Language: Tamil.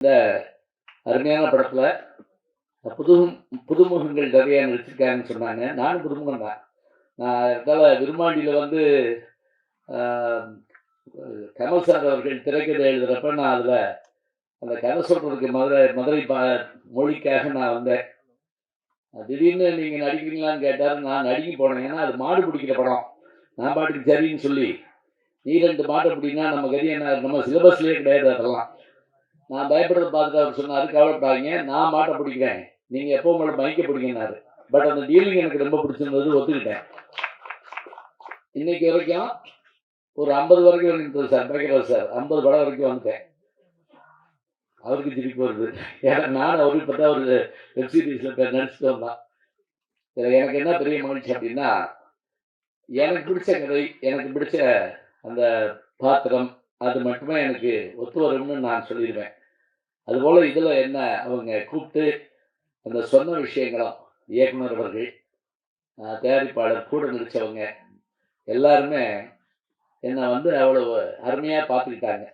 இந்த அருமையான படத்துல புது புதுமுகங்கள் நிறைய நடிச்சிருக்காங்கன்னு சொன்னாங்க. நானும் புதுமுகம் தான். நான் விருமாண்டியில வந்து அ கமல் சார் அவர்கள் திரைக்கதை எழுதுறப்ப நான் அதுல அந்த கதை சொல்றதுக்கு மதுரை மொழிக்காக நான் வந்தேன். திடீர்னு நீங்க நடிக்கிறீங்களான்னு கேட்டாரு. நான் நடிக்க போனேன். ஏன்னா அது மாடு பிடிக்கிற படம். நான் பாட்டுக்கு சரின்னு சொல்லி, நீ 2 மாட்ட பிடின்னா நம்ம கதி என்ன? நம்ம சிலபஸ்லயே கிடையாது அதெல்லாம். நான் பயப்படுறத பார்த்துட்டு அவர் சொன்னாரு, "கவலைப்படாதீங்க. நான் மாட்ட பிடிக்கிறேன். நீங்க எப்பவும் போல மைக்க பிடிங்கன்னாரு." பட் அந்த டீலிங் எனக்கு ரொம்ப பிடிச்சிருந்தது. ஒத்துக்கிட்டேன். இன்னைக்கு வரைக்கும் ஒரு 50 வரைக்கும் இருந்தது சார். பாக்கியராஜ் சார். 50 படம் வரைக்கும் வந்துட்டேன். அவருக்கு சிரிப்பு வருது. ஏன்னா நானும் அவரும் இப்ப தான் ஒரு வெப் சீரிஸ்ல நடிச்சுட்டு வந்தோம். இதுல எனக்கு என்ன பெரிய மகிழ்ச்சி அப்டின்னா, எனக்கு பிடிச்ச கதை, எனக்கு பிடிச்ச அந்த பாத்திரம், அது மட்டுமே எனக்கு ஒத்து வரும்னு நான் சொல்லிருவேன். அதுபோல இதுல என்ன அவங்க கூப்ட்டு அந்த சொன்ன விஷயங்களும், இயக்குனர் அவர்கள், தயாரிப்பாளர், கூட நடிச்சவங்க எல்லாருமே என்ன வந்து அவ்வளவு அருமையா பார்த்துக்கிட்டாங்க.